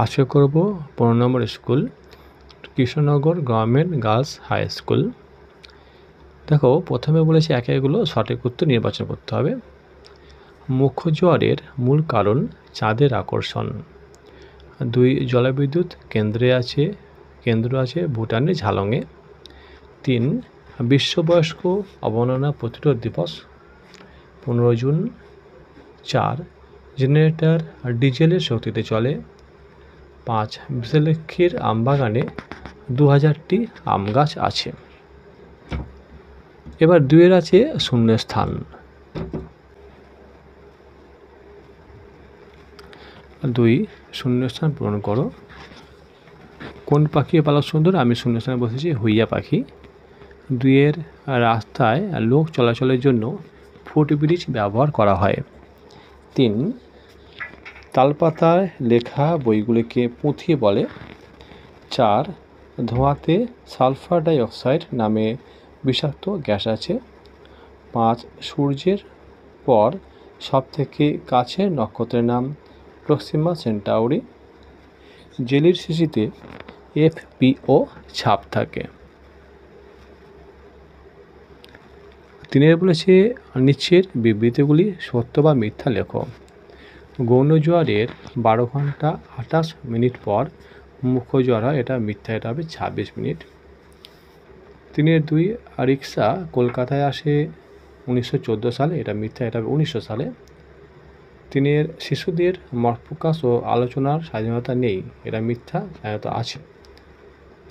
আজকে করব 15 নম্বর school, Krishnanagar government girls high school. দেখো, প্রথমে বলেছি একে এগুলো সঠিক উত্তর নির্বাচন করতে হবে। মুখ্য জোয়ারের মূল কারণ চাঁদের আকর্ষণ। 2 জলবিদ্যুৎ কেন্দ্র আছে ভুটানের ঝালংয়ে। 3 বিশ্ব বয়স্ক অবমাননা প্রতিরোধ দিবস 15 জুন। 4 জেনারেটর ডিজেলের শক্তিতে চলে। 5 বিশালক্ষীর আমবাগানে 2000টি আম গাছ আছে। এবার 2 আছে শূন্যস্থান। 2 শূন্যস্থান পূরণ করো। কোন পাখি পালক সুন্দর? আমি শূন্যস্থানে বসেছি হুইয়া পাখি। 2 রাস্তায় লোক চলাচলের জন্য ফুটব্রিজ ব্যবহার করা হয়। 3 তালপাতায় লেখা বইগুলিকে পুঁথি বলে। 4 ধোঁয়াতে সালফার ডাই অক্সাইড নামে বিষাক্ত গ্যাস আছে। 5 সূর্যের পর সবথেকে কাছের নক্ষত্রের নাম প্রক্সিমা সেন্টাউরি। জেলির শিশিতে FPO ছাপ থাকে। 3 বলেছে নিচের বিবৃতিগুলি সত্য বা মিথ্যা লেখো। গৌণ জোয়ারের 12 ঘন্টা 28 মিনিট পর মুখ্য জোয়ার হয়, এটা মিথ্যা, এটা হবে 26 মিনিট। 3 2 রিক্সা কলকাতায় আসে 1914 সালে, এটা মিথ্যা, এটা হবে 1900 সালে। 3 শিশুদের মত প্রকাশ ও আলোচনার স্বাধীনতা নেই, এটা মিথ্যা, স্বাধীনতা আছে।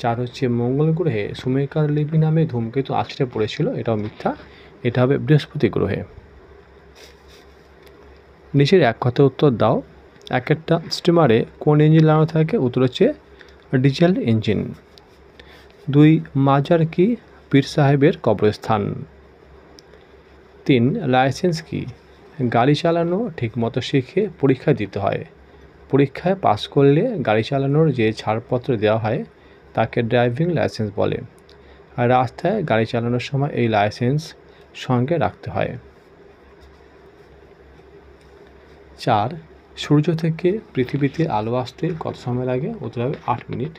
4 হচ্ছে মঙ্গল গ্রহে সুমেকার লিপি নামে ধূমকেতু আছড়ে পড়েছিল, এটাও মিথ্যা, এটা হবে বৃহস্পতি গ্রহে। নিচের এক কথায় উত্তর দাও। এক একটা স্টিমারে কোন ইঞ্জিন লাগানো থাকে? উত্তর হচ্ছে ডিজেল ইঞ্জিন। 2 মাজার কি? পীর সাহেবের কবরস্থান। 3 লাইসেন্স কি? গাড়ি চালানো ঠিকমতো শিখে পরীক্ষা দিতে হয়। পরীক্ষায় পাস করলে গাড়ি চালানোর যে ছাড়পত্র দেওয়া হয় তাকে ড্রাইভিং লাইসেন্স বলে। আর রাস্তায় গাড়ি চালানোর সময় এই লাইসেন্স সঙ্গে রাখতে হয়। 4 সূর্য থেকে পৃথিবীতে আলো আসতে কত সময় লাগে? উত্তর হবে 8 মিনিট।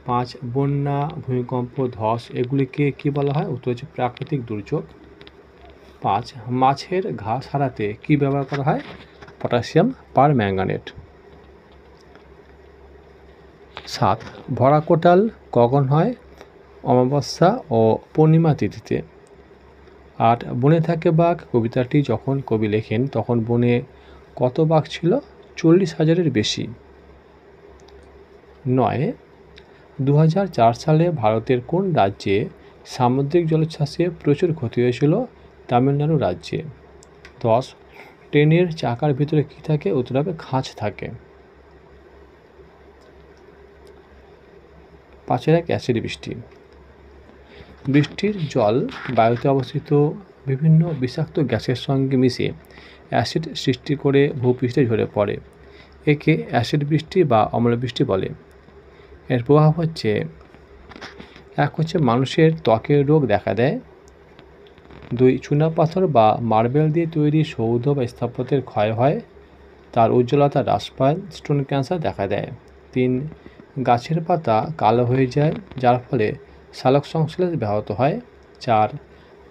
5 বন্যা, ভূমিকম্প, ধস এগুলিকে কি বলা হয়? উত্তর হচ্ছে প্রাকৃতিক দুর্যোগ। 5 মাছের ঘাস হারাতে কি ব্যবহার করা হয়? Potassium permanganate. 7 ভরা কোটাল কখন হয়? অমাবস্যা ও পূর্ণিমা তিথিতে। 8 বনে থাকে বাঘ কবিতাটি যখন কবি লেখেন তখন বনে কত বাঘ ছিল? 40,000-এর বেশি। 9 2004 সালে ভারতের কোন রাজ্যে সামুদ্রিক জলোচ্ছ্বাসে প্রচুর ক্ষতি হয়েছিল? তামিলনাড়ু রাজ্যে। 10 ট্রেনের চাকার ভিতরে কি থাকে? উত্তর হবে খাঁজ থাকে। 5 অ্যাসিড বৃষ্টি। বৃষ্টির জল বায়ুতে অবস্থিত বিভিন্ন বিষাক্ত গ্যাসের সঙ্গে মিশে অ্যাসিড সৃষ্টি করে ভূপৃষ্ঠে ঝরে পড়ে, একে অ্যাসিড বৃষ্টি বা অম্ল বৃষ্টি বলে। এর প্রভাব হচ্ছে 1 হচ্ছে মানুষের ত্বকের রোগ দেখা দেয়। 2 চুনাপাথর বা মার্বেল দিয়ে তৈরি সৌধ বা স্থাপত্যের ক্ষয় হয়, তার উজ্জ্বলতা হ্রাস পায়, স্টোন ক্যান্সার দেখা দেয়। 3 গাছের পাতা কালো হয়ে যায় যার ফলে সালোক সংশ্লেষ ব্যাহত হয়। 4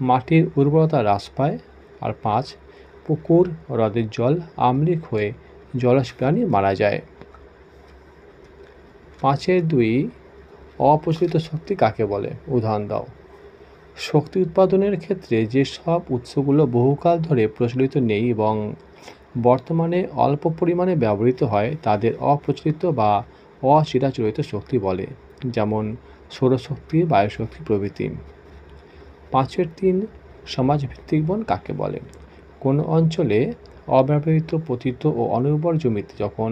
মাটির উর্বরতা হ্রাস পায়। আর 5 পুকুর হ্রদের জল আম্লিক হয়ে জলজ প্রাণী মারা যায়। 5 2 অপ্রচলিত শক্তি কাকে বলে? উদাহরণ দাও। শক্তি উৎপাদনের ক্ষেত্রে যেসব উৎসগুলো বহুকাল ধরে প্রচলিত নেই এবং বর্তমানে অল্প পরিমাণে ব্যবহৃত হয় তাদের অপ্রচলিত বা অচিরাচরিত শক্তি বলে, যেমন সৌরশক্তি, বায়ুশক্তি প্রভৃতি। 5 3 সমাজভিত্তিক বন কাকে বলে? কোনো অঞ্চলে অব্যবহৃত, পতিত ও অনুর্বর জমিতে যখন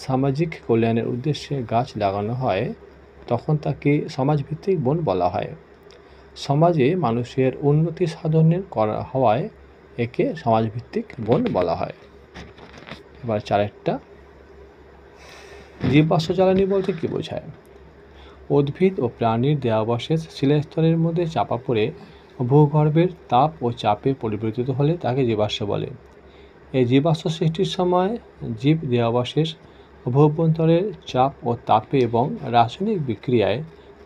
সামাজিক কল্যাণের উদ্দেশ্যে গাছ লাগানো হয় তখন তাকে সমাজভিত্তিক বন বলা হয়। সমাজে মানুষের উন্নতি সাধনের করা হওয়ায় একে সমাজভিত্তিক বন বলা হয়। এবার 4টা জীবাশ্ম জ্বালানি বলতে কি বোঝায়? উদ্ভিদ ও প্রাণীর দেহাবশেষ শিলাস্তরের মধ্যে চাপা পড়ে ভূগর্ভের তাপ ও চাপে পরিবর্তিত হলে তাকে জীবাশ্ম বলে। এই জীবাশ্ম সৃষ্টির সময় জীব দেহাবশেষ অভ্যন্তরের চাপ ও তাপে এবং রাসায়নিক বিক্রিয়ায়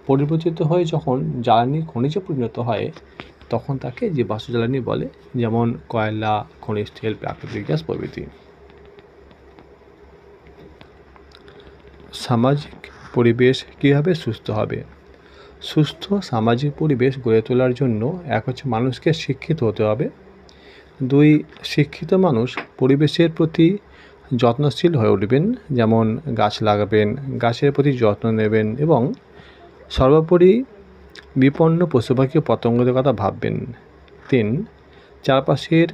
পরিবর্তিত হয়ে যখন জ্বালানি খনিজে পরিণত হয় তখন তাকে জীবাশ্ম জ্বালানি বলে, যেমন কয়লা, খনিজ তেল, প্রাকৃতিক গ্যাস প্রভৃতি। সামাজিক পরিবেশ কীভাবে সুস্থ হবে? সুস্থ সামাজিক পরিবেশ গড়ে তোলার জন্য এক হচ্ছে মানুষকে শিক্ষিত হতে হবে, 2 শিক্ষিত মানুষ পরিবেশের প্রতি যত্নশীল হয়ে উঠবেন, যেমন গাছ লাগাবেন, গাছের প্রতি যত্ন নেবেন এবং সর্বোপরি বিপন্ন পশু পাখি পতঙ্গদের কথা ভাববেন। 3 চারপাশের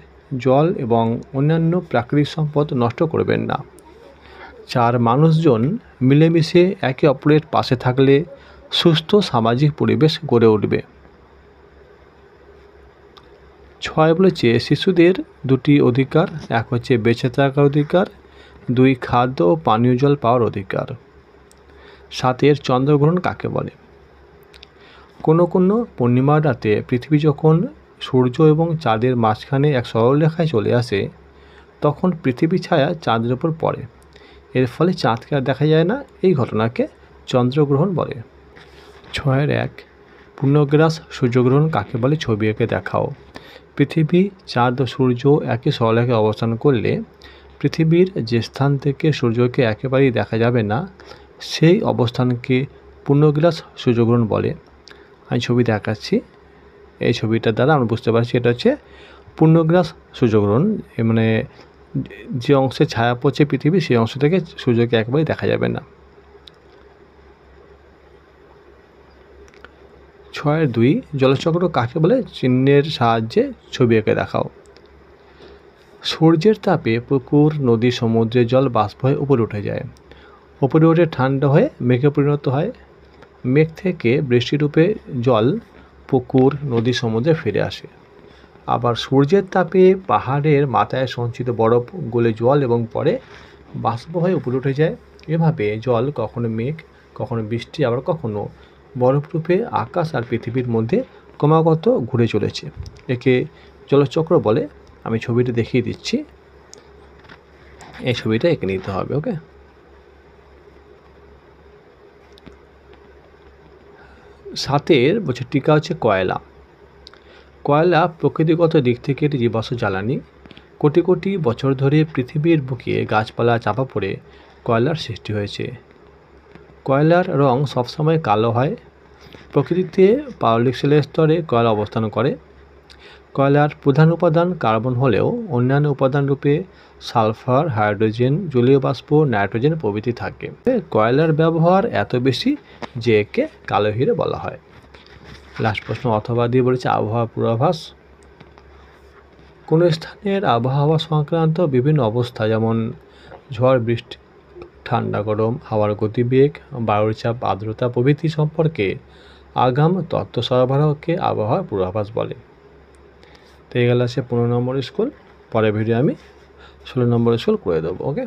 জল এবং অন্যান্য প্রাকৃতিক সম্পদ নষ্ট করবেন না। 4 মানুষজন মিলেমিশে একে অপরের পাশে থাকলে সুস্থ সামাজিক পরিবেশ গড়ে উঠবে। 6 বলেছে শিশুদের 2টি অধিকার, এক হচ্ছে বেঁচে থাকার অধিকার, 2 খাদ্য ও পানীয় জল পাওয়ার অধিকার। 7 চন্দ্রগ্রহণ কাকে বলে? কোনো কোনো পূর্ণিমার রাতে পৃথিবী যখন সূর্য এবং চাঁদের মাঝখানে এক সরলরেখায় চলে আসে তখন পৃথিবী ছায়া চাঁদের উপর পড়ে, এর ফলে চাঁদকে আর দেখা যায় না, এই ঘটনাকে চন্দ্রগ্রহণ বলে। 6.1 পূর্ণগ্রাস সূর্যগ্রহণ কাকে বলে? ছবি এঁকে দেখাও। পৃথিবী, চাঁদ ও সূর্য একই সরলরেখায় অবস্থান করলে পৃথিবীর যে স্থান থেকে সূর্যকে একেবারেই দেখা যাবে না সেই অবস্থানকে পূর্ণগ্রাস সূর্যগ্রহণ বলে। আমি ছবি দেখাচ্ছি, এই ছবিটার দ্বারা আমরা বুঝতে পারছি এটা হচ্ছে পূর্ণগ্রাস সূর্যগ্রহণ, মানে যে অংশে ছায়া পড়ছে পৃথিবী সেই অংশ থেকে সূর্যকে একেবারেই দেখা যাবে না। 6.2 জলচক্র কাকে বলে? চিহ্নের সাহায্যে ছবি এঁকে দেখাও। সূর্যের তাপে পুকুর, নদী, সমুদ্রের জল বাষ্প হয়ে উপরে উঠে যায়, উপরে উঠে ঠান্ডা হয়ে মেঘে পরিণত হয়, মেঘ থেকে বৃষ্টিরূপে জল পুকুর, নদী, সমুদ্রে ফিরে আসে। আবার সূর্যের তাপে পাহাড়ের মাথায় সঞ্চিত বরফ গলে জল এবং পরে বাষ্প হয়ে উপরে উঠে যায়। এভাবে জল কখনো মেঘ, কখনো বৃষ্টি, আবার কখনো বরফরূপে আকাশ আর পৃথিবীর মধ্যে ক্রমাগত ঘুরে চলেছে, একে জলচক্র বলে। আমি ছবিটা দেখিয়ে দিচ্ছি, এই ছবিটা এঁকে নিতে হবে। ওকে, 7 বলছে টিকা হচ্ছে কয়লা। কয়লা প্রকৃতিগত দিক থেকে একটি জীবাশ্ম জ্বালানি। কোটি কোটি বছর ধরে পৃথিবীর বুকে গাছপালা চাপা পড়ে কয়লার সৃষ্টি হয়েছে। কয়লার রং সবসময় কালো হয়। প্রকৃতিতে পারলিক শিলার স্তরে কয়লা অবস্থান করে। কয়লার প্রধান উপাদান কার্বন হলেও অন্যান্য উপাদান রূপে সালফার, হাইড্রোজেন, জলীয় বাষ্প, নাইট্রোজেন প্রভৃতি থাকে। কয়লার ব্যবহার এত বেশি যে একে কালো হিরে বলা হয়। লাস্ট প্রশ্ন অথবা দিয়ে বলেছে আবহাওয়া পূর্বাভাস। কোনো স্থানের আবহাওয়া সংক্রান্ত বিভিন্ন অবস্থা যেমন ঝড়, বৃষ্টি, ঠান্ডা, গরম, হাওয়ার গতিবেগ, বায়ুর চাপ, আর্দ্রতা প্রভৃতি সম্পর্কে আগাম তথ্য সরবরাহকে আবহাওয়ার পূর্বাভাস বলে। তো এই গেল আছে 15 নম্বর স্কুল। পরের ভিডিও আমি 16 নম্বর স্কুল করে দেবো। ওকে।